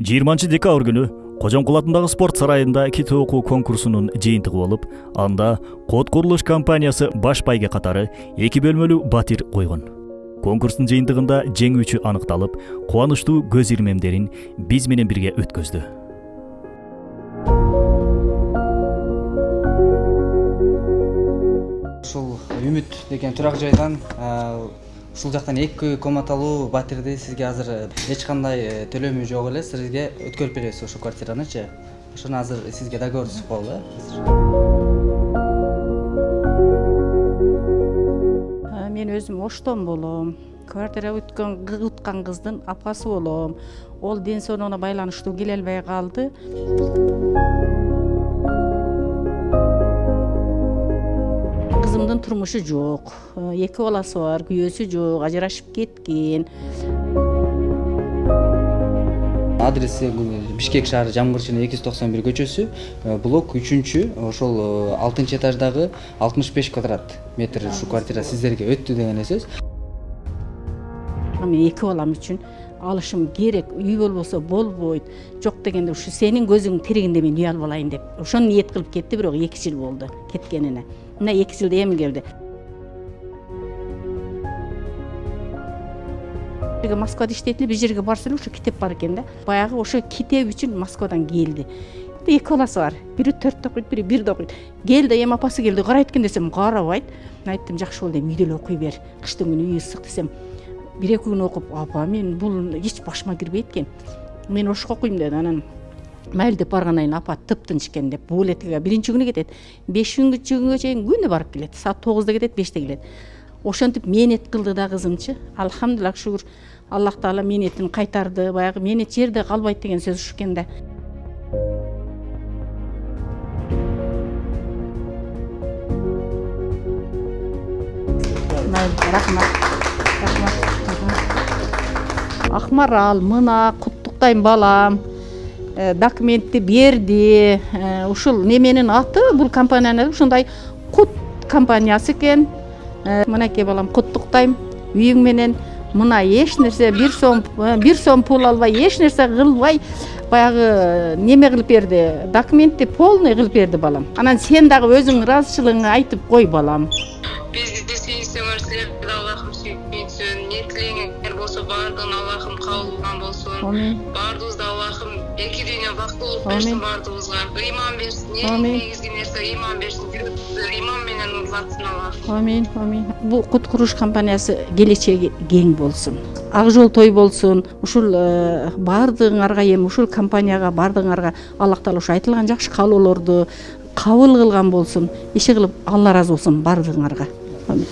20-декабрь күнү Кожомкул атындагы спорт сарайында китеп окуу конкурсунун жыйынтыгы болуп, анда код курулуш компаниясы баш байге катары 2 бөлмөлүү батир койгон. Конкурстун жыйынтыгында жеңүүчү аныкталып, кубанычтуу көз ирмемдерин биз менен бирге өткөздү. Ушул Үмүт деген турак жайдан ушул жактан 2 комнаталуу батирди сизге азыр эч кандай төлөмү жок эле сизге өткөрүп беребиз ошол квартиранычы. Ошону азыр сизге договор түзүп коелу. Мен өзүм Оштон болом. Квартира уткан кыздын апасы болом. Ол ден соолугуна байланыштуу келе албай калды. Кызымдын турмушу жок. 2 баласы бар, күйөөсү жок, ажырашып кеткен. Адреси Бишкек шаары Жамгырчыны 291 көчөсү, блок 3-чү, ошол 6-этаждагы 65 квадрат метр ушу квартира сиздерге өттү деген сөз. Мен 2 балам үчүн алышым керек, үй болбосо болбойт. Жок дегенде ушу сенин көзүң тиригинде мен үй алып алайын деп. Ошону ниет кылып кетти, бирок 2 жыл болду кеткенине. Мына 2 жылда эми келди. Москвада иштейт эле, бир жерге барса эле ушу китеп бар экен да. Баягы ошо китеп үчүн Москвадан келди. 2 баласы бар. Бири 4-тө окуйт, бири 1-де окуйт. Келди, эми апасы келди, карайт экен десем, карабайт. Мен айттым, жакшы болду, эми үйдө эле окуй бер. Кыштын күнү үй ысык десем, 1-2 күн окуп, апа мен бул эч башыма кирбейт экен. Мен ошко окуйм деди. Анан майыл деп баргандан кийин апа тыптынч экен деп, бул этиге биринчи күнү кетет. 5 күнгө чейин күнү барып келет. Саат 9-да кетет, 5-те келет. Ошентип менет кылды да кызымчы. Алхамдулилlah, шүгүр. Аллах Таала менетин кайтарды. Баягы менет жерде калбайт деген сөз ушу экен да. Рахмат. Акмарал, мына куттуктайм балам. Документти берди. Ушул неменин аты, бул компаниянын ушундай кут компаниясы экен. Мынакей балам, куттуктайм. Үйүң менен мына эч нерсе 1 сом пул албай, эч нерсе кылбай, баягы неме кылып берди. Документти полный кылып берди балам. Анан сен дагы өзүң ыраазычылыгыңды айтып кой балам. Бизди сүйсөңөр, силерди Аллахым сүйсүн. Ниетилериңер болсо бардыгын Аллахым кабыл кылган болсун. Бардыгыбызды Аллахым 2 дүйнө бактылуу болуп берсин бардыгыбызга. Ыйман берсин. Негизги нерсе ыйман берсин. Ыйман менен улатсын Аллах. Амин, амин. Бул кут куруш компаниясы келечеги кең болсун. Ак жол той болсун. Ушул бардыгыңарга эми ушул компанияга бардыгыңарга Аллах Таала ушу айтылган жакшы каалоолорду кабыл кылган болсун. Иши кылып Алла ыраазы болсун бардыгыңарга. Амин.